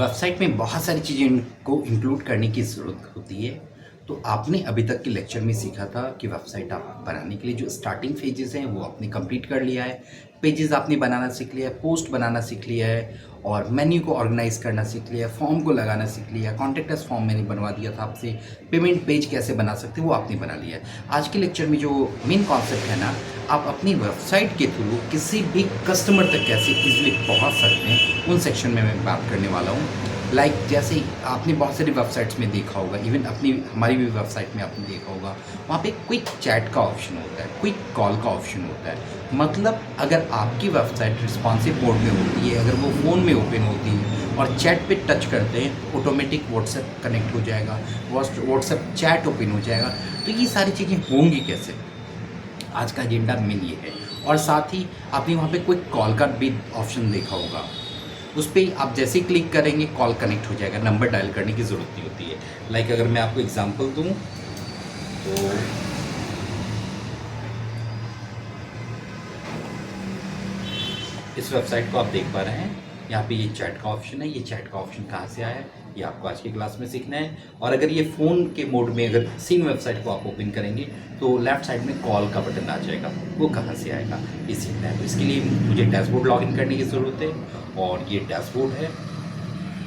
Website में बहुत सारी चीज़ें को इंक्लूड करने की ज़रूरत होती है। तो आपने अभी तक के लेक्चर में सीखा था कि वेबसाइट आप बनाने के लिए जो स्टार्टिंग फेजेस हैं वो आपने कंप्लीट कर लिया है। पेजेस आपने बनाना सीख लिया है, पोस्ट बनाना सीख लिया है और मेन्यू को ऑर्गेनाइज करना सीख लिया है, फॉर्म को लगाना सीख लिया है। कॉन्टैक्ट अस फॉर्म मैंने बनवा दिया था आपसे। पेमेंट पेज कैसे बना सकते हैं वो आपने बना लिया है। आज के लेक्चर में जो मेन कॉन्सेप्ट है ना, आप अपनी वेबसाइट के थ्रू किसी भी कस्टमर तक कैसे ईजिली पहुंच सकते हैं उन सेक्शन में मैं बात करने वाला हूं। जैसे ही आपने बहुत सारी वेबसाइट्स में देखा होगा, इवन हमारी भी वेबसाइट में आपने देखा होगा, वहाँ पे क्विक चैट का ऑप्शन होता है, क्विक कॉल का ऑप्शन होता है। मतलब अगर आपकी वेबसाइट रिस्पॉन्सिव मोड में होती है, अगर वो फ़ोन में ओपन होती है और चैट पे टच करते हैं, ऑटोमेटिक व्हाट्सएप कनेक्ट हो जाएगा, व्हाट्सएप चैट ओपन हो जाएगा। तो ये सारी चीज़ें होंगी कैसे, आज का एजेंडा मेन ये है। और साथ ही आपने वहाँ पे क्विक कॉल का भी ऑप्शन देखा होगा, उस पर आप जैसे ही क्लिक करेंगे कॉल कनेक्ट हो जाएगा, नंबर डायल करने की ज़रूरत नहीं होती है। अगर मैं आपको एग्जांपल दूं तो इस वेबसाइट को आप देख पा रहे हैं, यहाँ पे ये चैट का ऑप्शन है। ये चैट का ऑप्शन कहाँ से आया है ये आपको आज की क्लास में सीखना है। और अगर ये फ़ोन के मोड में अगर सेम वेबसाइट को आप ओपन करेंगे तो लेफ्ट साइड में कॉल का बटन आ जाएगा, वो कहाँ से आएगा ये सीखना है। तो इसके लिए मुझे डैशबोर्ड लॉगिन करने की ज़रूरत है और ये डैशबोर्ड है।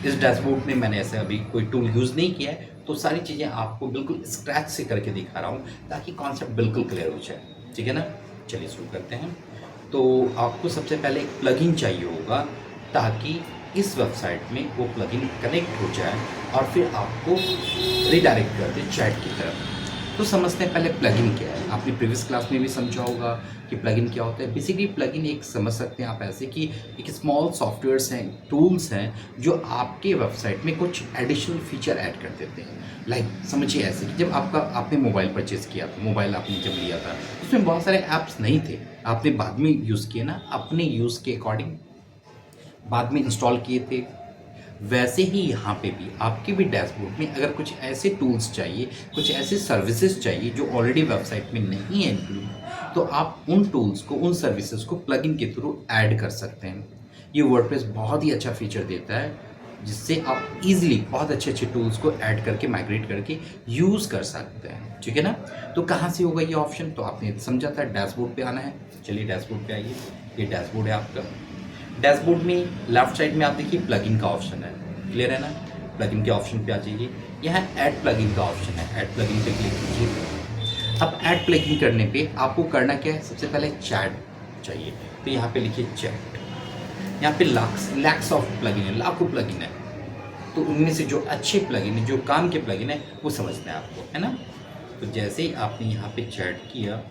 इस डैशबोर्ड में मैंने ऐसे अभी कोई टूल यूज़ नहीं किया है, तो सारी चीज़ें आपको बिल्कुल स्क्रैच से करके दिखा रहा हूँ ताकि कॉन्सेप्ट बिल्कुल क्लियर हो जाए। ठीक है ना, चलिए शुरू करते हैं। तो आपको सबसे पहले एक प्लगइन चाहिए होगा ताकि इस वेबसाइट में वो प्लगइन कनेक्ट हो जाए और फिर आपको रिडायरेक्ट कर दे चैट की तरफ। तो समझते हैं पहले प्लगइन क्या है। आपने प्रीवियस क्लास में भी समझा होगा कि प्लगइन क्या होता है। बेसिकली प्लगइन एक समझ सकते हैं आप ऐसे कि एक स्मॉल सॉफ्टवेयर्स हैं, टूल्स हैं जो आपके वेबसाइट में कुछ एडिशनल फीचर ऐड कर देते हैं। समझिए ऐसे कि जब आपने मोबाइल परचेज़ किया था, मोबाइल आपने जब लिया था, उसमें बहुत सारे ऐप्स नहीं थे, आपने बाद में यूज़ किए ना, अपने यूज़ के अकॉर्डिंग बाद में इंस्टॉल किए थे। वैसे ही यहाँ पे भी आपके भी डैशबोर्ड में अगर कुछ ऐसे टूल्स चाहिए, कुछ ऐसे सर्विसेज चाहिए जो ऑलरेडी वेबसाइट में नहीं है इंक्लूड, तो आप उन टूल्स को, उन सर्विसेज को प्लगइन के थ्रू ऐड कर सकते हैं। ये वर्डप्रेस बहुत ही अच्छा फीचर देता है जिससे आप इजीली बहुत अच्छे अच्छे टूल्स को ऐड करके, माइग्रेट करके यूज़ कर सकते हैं। ठीक है ना, तो कहाँ से होगा ये ऑप्शन, तो आपने समझा था डैशबोर्ड पे आना है। चलिए डैशबोर्ड पे आइए, ये डैशबोर्ड है आपका। डैशबोर्ड में लेफ्ट साइड में आप देखिए प्लगइन का ऑप्शन है, क्लियर है ना। प्लगइन के ऑप्शन पे आ जाइए, यहाँ ऐड प्लगइन का ऑप्शन है, ऐड प्लगइन पे क्लिक कीजिए। अब ऐड प्लगइन करने पे आपको करना क्या है, सबसे पहले चैट चाहिए, तो यहाँ पे लिखिए चैट। यहाँ पे लैक्स ऑफ प्लगइन है, लाखों प्लगइन है, तो उनमें से जो अच्छे प्लगइन है, जो काम के प्लगइन है, वो समझना है आपको, है ना। तो जैसे ही आपने यहाँ पे चैट किया,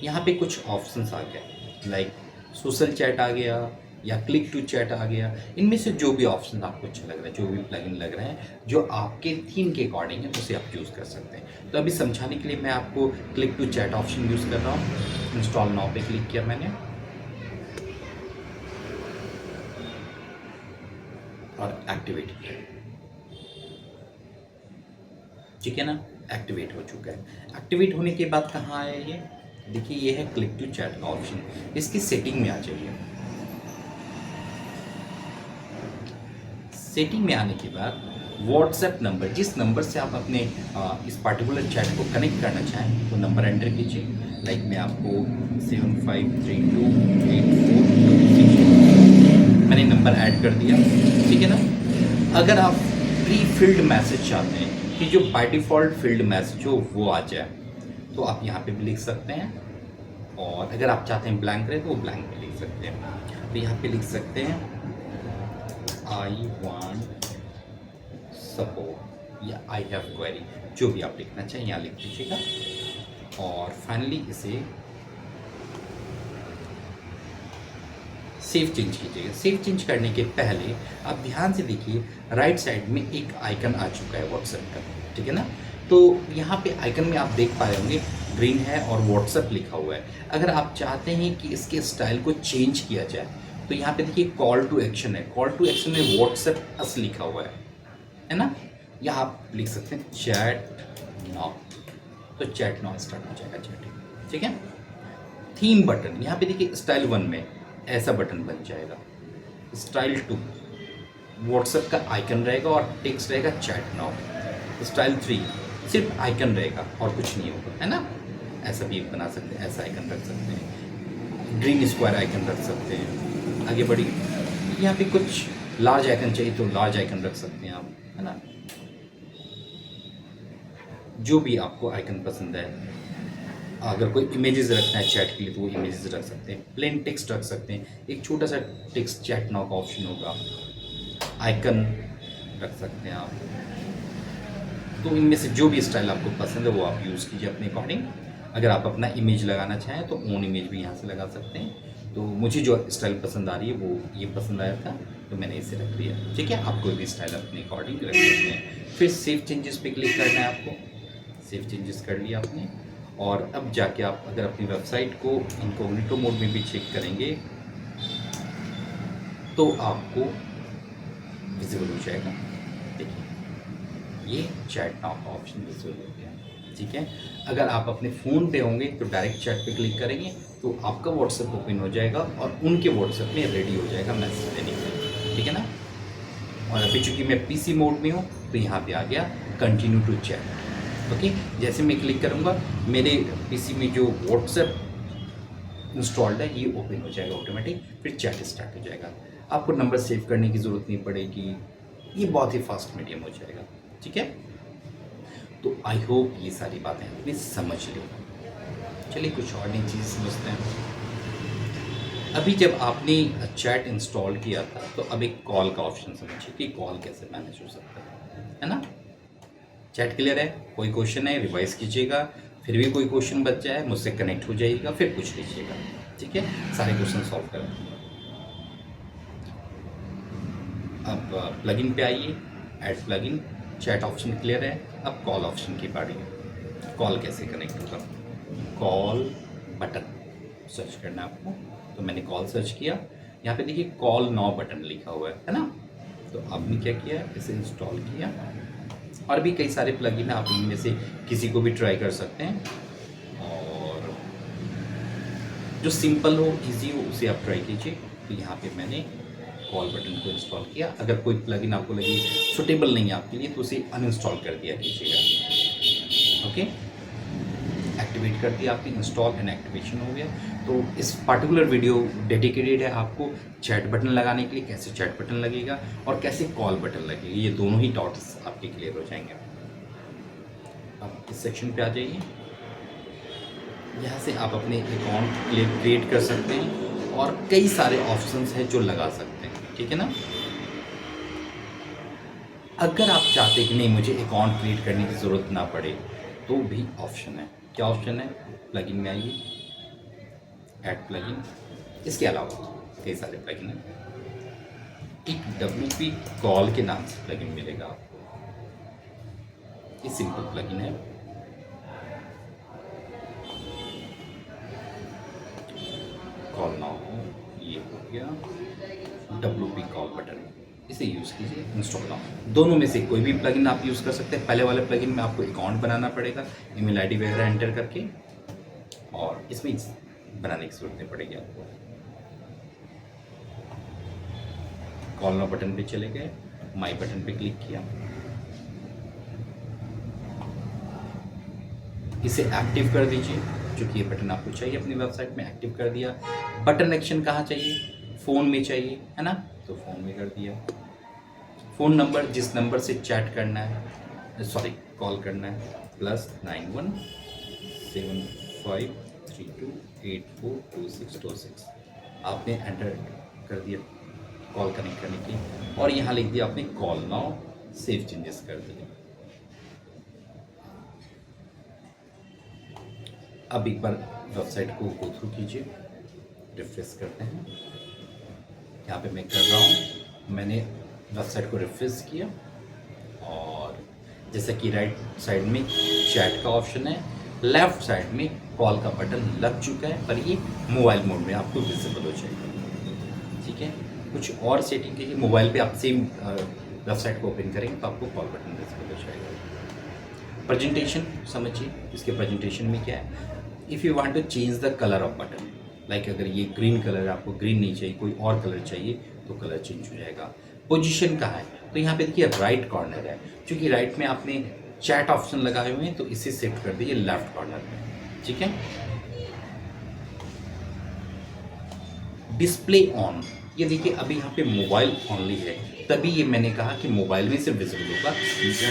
यहाँ पे कुछ ऑप्शंस आ गए, सोशल चैट आ गया या क्लिक टू चैट आ गया। इनमें से जो भी ऑप्शन आपको अच्छा लग रहा है, जो भी प्लगइन लग रहा है, जो आपके थीम के अकॉर्डिंग है, उसे आप यूज़ कर सकते हैं। तो अभी समझाने के लिए मैं आपको click to chat option use कर रहा हूँ। इंस्टॉल नाउ पे क्लिक किया मैंने और एक्टिवेट किया। ठीक है ना, एक्टिवेट हो चुका है। एक्टिवेट होने के बाद कहाँ आया ये, देखिए ये है क्लिक टू चैट का ऑप्शन। इसकी सेटिंग में आ जाइए। सेटिंग में आने के बाद व्हाट्सएप नंबर, जिस नंबर से आप अपने इस पार्टिकुलर चैट को कनेक्ट करना चाहें वो नंबर एंटर कीजिए। मैं आपको 75328426 मैंने नंबर ऐड कर दिया। ठीक है ना। अगर आप प्री फिल्ड मैसेज चाहते हैं कि जो बाय डिफ़ॉल्ट फील्ड मैसेज हो वो आ जाए, तो आप यहाँ पे भी लिख सकते हैं। और अगर आप चाहते हैं ब्लैंक रहे तो वो ब्लैंक भी लिख सकते हैं। तो यहाँ पे लिख सकते हैं आई वांट सपोर्ट या आई हैव क्वेरी, जो भी आप लिखना चाहें यहाँ लिख दीजिएगा। और फाइनली इसे सेव चेंज कीजिएगा। सेव चेंज करने के पहले आप ध्यान से देखिए, राइट साइड में एक आइकन आ चुका है व्हाट्सएप का। ठीक है ना, तो यहाँ पे आइकन में आप देख पाए होंगे ग्रीन है और व्हाट्सएप लिखा हुआ है। अगर आप चाहते हैं कि इसके स्टाइल को चेंज किया जाए तो यहाँ पे देखिए कॉल टू एक्शन है। कॉल टू एक्शन में व्हाट्सएप अस लिखा हुआ है ना। यहाँ आप लिख सकते हैं चैट नाउ, तो चैट नाउ स्टार्ट हो जाएगा चैटिंग। ठीक है। थीम बटन यहाँ पे देखिए स्टाइल 1 में ऐसा बटन बन जाएगा, स्टाइल 2 व्हाट्सएप का आइकन रहेगा और टेक्स्ट रहेगा चैट नाउ। स्टाइल 3 सिर्फ आइकन रहेगा और कुछ नहीं होगा, है ना। ऐसा भी बना सकते हैं, ऐसा आइकन रख सकते हैं, ग्रीन स्क्वायर आइकन रख सकते हैं। आगे बढ़ी, यहाँ पे कुछ लार्ज आइकन चाहिए तो लार्ज आइकन रख सकते हैं आप, है ना। जो भी आपको आइकन पसंद है, अगर कोई इमेजेस रखना है चैट के लिए तो वो इमेजेस रख सकते हैं, प्लेन टेक्स्ट रख सकते हैं, एक छोटा सा टेक्स्ट चैट नाउ का ऑप्शन होगा, आइकन रख सकते हैं आप। तो इनमें से जो भी स्टाइल आपको पसंद है वो आप यूज़ कीजिए अपने अकॉर्डिंग। अगर आप अपना इमेज लगाना चाहें तो ओन इमेज भी यहाँ से लगा सकते हैं। तो मुझे जो स्टाइल पसंद आ रही है वो ये पसंद आया था तो मैंने इसे रख लिया, ठीक है। आप कोई भी स्टाइल अपने अकॉर्डिंग रख सकते हैं। फिर सेव चेंजेस पे क्लिक करना है आपको, सेव चेंजेस कर लिया आपने। और अब जाके आप अगर अपनी वेबसाइट को इनकॉग्निटो मोड में भी चेक करेंगे तो आपको विजिबल हो जाएगा। देखिए ये चैट नाउ का ऑप्शन विजिबल हो गया, ठीक है। अगर आप अपने फ़ोन पे होंगे तो डायरेक्ट चैट पे क्लिक करेंगे तो आपका व्हाट्सएप ओपन हो जाएगा और उनके व्हाट्सएप में रेडी हो जाएगा मैसेज देने के लिए, ठीक है ना। और अभी चूँकि मैं पीसी मोड में हूँ तो यहाँ पे आ गया कंटिन्यू टू चैट, ओके। जैसे मैं क्लिक करूँगा मेरे पीसी में जो व्हाट्सएप इंस्टॉल्ड है ये ओपन हो जाएगा ऑटोमेटिक, फिर चैट स्टार्ट हो जाएगा। आपको नंबर सेव करने की ज़रूरत नहीं पड़ेगी, ये बहुत ही फास्ट मीडियम हो जाएगा, ठीक है। तो आई होप ये सारी बातें आपने समझ ली। चलिए कुछ और नई चीज़ समझते हैं। अभी जब आपने चैट इंस्टॉल किया था तो अब एक कॉल का ऑप्शन समझिए कि कॉल कैसे मैनेज हो सकता है ना। चैट क्लियर है, कोई क्वेश्चन है रिवाइज कीजिएगा, फिर भी कोई क्वेश्चन बच जाए मुझसे कनेक्ट हो जाइएगा, फिर पूछ लीजिएगा, ठीक है। सारे क्वेश्चन सॉल्व करें। अब प्लगइन पे आइए, add plugin, chat option clear है। अब कॉल ऑप्शन की बारी है। कॉल कैसे कनेक्ट होगा, कॉल बटन सर्च करना है आपको। तो मैंने कॉल सर्च किया, यहाँ पे देखिए कॉल नाउ बटन लिखा हुआ है ना। तो आपने क्या किया, इसे इंस्टॉल किया। और भी कई सारे प्लगइन है, आप इनमें से किसी को भी ट्राई कर सकते हैं और जो सिंपल हो इजी हो उसे आप ट्राई कीजिए। तो यहाँ पे मैंने कॉल बटन को इंस्टॉल किया। अगर कोई प्लगइन आपको लगी सुटेबल नहीं है आपके लिए तो उसे अनइंस्टॉल कर दिया कीजिएगा, ओके। एक्टिवेट कर दिया, आपकी इंस्टॉल एंड एक्टिवेशन हो गया। तो इस पर्टिकुलर वीडियो डेडिकेटेड है आपको चैट बटन लगाने के लिए, कैसे चैट बटन लगेगा और कैसे कॉल बटन लगेगा, ये दोनों ही डॉट्स आपके क्लियर हो जाएंगे। अब इस सेक्शन पे आ जाइए, यहाँ से आप अपने अकाउंट क्रिएट कर सकते हैं और कई सारे ऑप्शंस हैं जो लगा सकते हैं, ठीक है ना। अगर आप चाहते कि नहीं मुझे अकाउंट क्रिएट करने की ज़रूरत ना पड़े तो भी ऑप्शन है। क्या ऑप्शन है, प्लगइन में आइए, ऐड प्लगइन। इसके अलावा कई सारे प्लगइन हैं। एक WP कॉल के नाम से प्लगइन मिलेगा आपको, ये सिंपल प्लगइन है। कॉल नाउ ये हो गया, WP कॉल बटन, इसे यूज़ कीजिए, इंस्टॉल नाउ। दोनों में से कोई भी प्लगइन आप यूज़ कर सकते हैं। पहले वाले प्लगइन में आपको अकाउंट बनाना पड़ेगा, ईमेल आईडी वगैरह एंटर करके, और इसमें बनाने की जरूरत नहीं पड़ेगी आपको। कॉल नाउ बटन पे चले गए, माई बटन पे क्लिक किया, इसे एक्टिव कर दीजिए, क्योंकि ये बटन आपको चाहिए अपनी वेबसाइट में, एक्टिव कर दिया। बटन एक्शन कहाँ चाहिए, फ़ोन में चाहिए, है ना, तो फ़ोन में कर दिया। फ़ोन नंबर जिस नंबर से चैट करना है, सॉरी कॉल करना है, +91 7532 842626 आपने एंटर कर दिया कॉल कनेक्ट करने के लिए, और यहाँ लिख दिया आपने कॉल नाउ, सेव चेंजेस कर दिए। अब एक बार वेबसाइट को गो थ्रू कीजिए, रिफ्रेश करते हैं। यहाँ पे मैं कर रहा हूँ, मैंने वेबसाइट को रिफ्रेश किया और जैसा कि राइट साइड में चैट का ऑप्शन है, लेफ्ट साइड में कॉल का बटन लग चुका है, पर ये मोबाइल मोड में आपको विजिबल हो जाएगा, ठीक है। कुछ और सेटिंग कीजिए, मोबाइल पे आप सेम वेबसाइट को ओपन करेंगे तो आपको कॉल बटन विजिबल हो जाएगा। प्रेजेंटेशन समझिए, इसके प्रेजेंटेशन में क्या है, if you want to change the colour of button, like अगर ये ग्रीन कलर है, आपको ग्रीन नहीं चाहिए, कोई और कलर चाहिए, तो कलर चेंज हो जाएगा। पोजीशन कहाँ है, तो यहाँ पे देखिए राइट कॉर्नर है, क्योंकि राइट में आपने चैट ऑप्शन लगाए हुए हैं तो इसे शिफ्ट कर दीजिए लेफ्ट कॉर्नर में, ठीक है। डिस्प्ले ऑन, ये देखिए अभी यहाँ पे मोबाइल ऑनली है, तभी ये मैंने कहा कि मोबाइल में सिर्फ विजिबल होगा,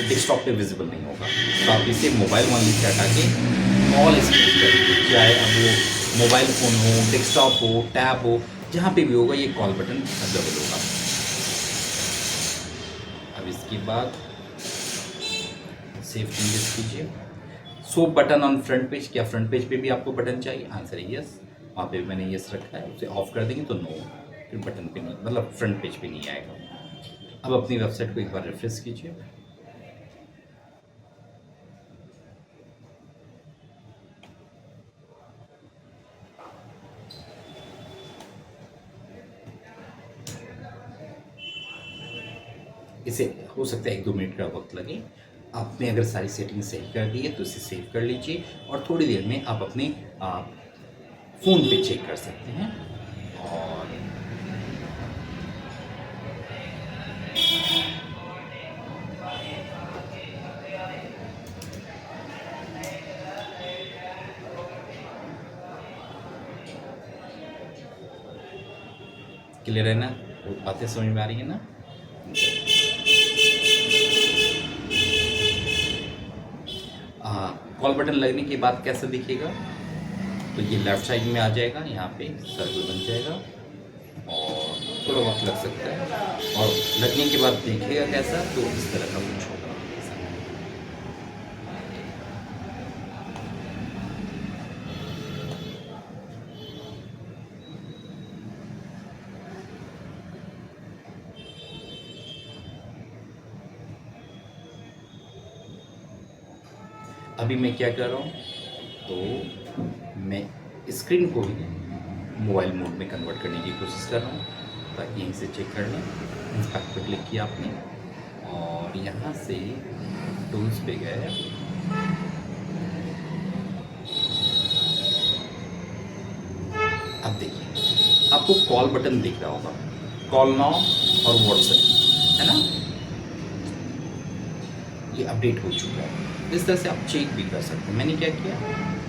डेस्कटॉप पे विजिबल नहीं होगा। तो आप इसे मोबाइल ऑनली से हटा के ऑल स्क्रीन कर दीजिए, चाहे अब वो मोबाइल फ़ोन हो, डेस्कटॉप हो, टैब हो, जहाँ पे भी होगा ये कॉल बटन अवेलेबल होगा। अब इसके बाद सेव चेंजेस कीजिए। Show button on front page, क्या फ्रंट पेज पे भी आपको बटन चाहिए? आंसर है यस, वहाँ पे मैंने यस रखा है, उसे ऑफ कर देंगे तो नो, फिर बटन पे नहीं, मतलब फ्रंट पेज पे नहीं आएगा। अब अपनी वेबसाइट को एक बार रिफ्रेश कीजिए। इसे हो सकता है 1-2 मिनट का वक्त लगे। आपने अगर सारी सेटिंग सही कर दी है तो इसे सेव कर लीजिए और थोड़ी देर में आप अपने फ़ोन पे चेक कर सकते हैं। और क्लियर है ना, बातें समझ में आ रही है ना? कॉल बटन लगने के बाद कैसा दिखेगा, तो ये लेफ़्ट साइड में आ जाएगा, यहाँ पे सर्कल बन जाएगा और थोड़ा वक्त लग सकता है, और लगने के बाद देखिएगा कैसा, तो इस तरह का कुछ होगा। अभी मैं क्या कर रहा हूँ, तो मैं स्क्रीन को ही मोबाइल मोड में कन्वर्ट करने की कोशिश कर रहा हूँ, ताकि यहीं से चेक कर लें। इंस्पेक्ट पर क्लिक किया आपने और यहाँ से टूल्स पे गए, अब देखिए आपको कॉल बटन दिख रहा होगा, कॉल नाउ और व्हाट्सएप, है ना, ये अपडेट हो चुका है। इस तरह से आप चेक भी कर सकते हैं। मैंने क्या किया,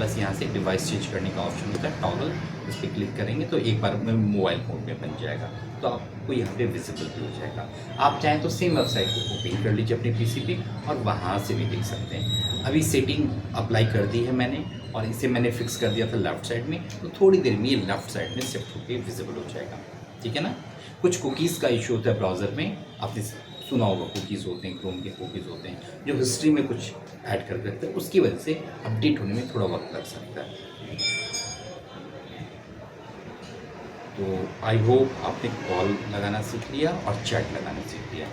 बस यहाँ से डिवाइस चेंज करने का ऑप्शन होता है टॉगल, इस पर क्लिक करेंगे तो एक बार में मोबाइल मोड में बन जाएगा, तो आपको यहाँ पे विजिबल भी हो जाएगा। आप चाहें तो सेम वेबसाइट को ओपन कर लीजिए अपने पीसी पे और वहाँ से भी देख सकते हैं। अभी सेटिंग अप्लाई कर दी है मैंने और इसे मैंने फिक्स कर दिया था लेफ्ट साइड में, तो थोड़ी देर में ये लेफ्ट साइड में शिफ्ट होकर विजिबल हो जाएगा, ठीक है ना। कुछ कुकीज़ का इशू होता है ब्राउज़र में, आपने सुना होगा, कुकीज़ होते हैं, क्रोम के कुकीज़ होते हैं जो हिस्ट्री में कुछ ऐड कर देते हैं, उसकी वजह से अपडेट होने में थोड़ा वक्त लग सकता है। तो आई होप आपने कॉल लगाना सीख लिया और चैट लगाना सीख लिया,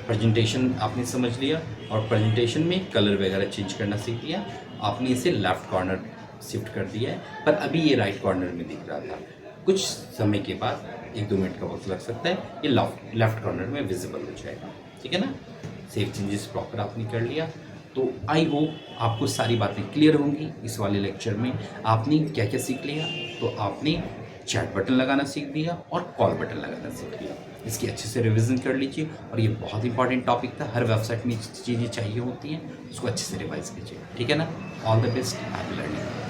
प्रेजेंटेशन आपने समझ लिया और प्रेजेंटेशन में कलर वगैरह चेंज करना सीख लिया। आपने इसे लेफ़्ट कॉर्नर शिफ्ट कर दिया है, पर अभी ये राइट कॉर्नर में दिख रहा था। कुछ समय के बाद 1-2 मिनट का वक्त लग सकता है, ये लेफ्ट कॉर्नर में विजिबल हो जाएगा, ठीक है ना। सेव चेंजेस प्रॉपर आपने कर लिया, तो आई होप आपको सारी बातें क्लियर होंगी इस वाले लेक्चर में। आपने क्या क्या सीख लिया, तो आपने चैट बटन लगाना सीख दिया और कॉल बटन लगाना सीख लिया। इसकी अच्छे से रिवीजन कर लीजिए, और ये बहुत इंपॉर्टेंट टॉपिक था, हर वेबसाइट में चीज़ें चाहिए होती हैं, उसको अच्छे से रिवाइज कीजिए, ठीक है ना। All the best, happy learning.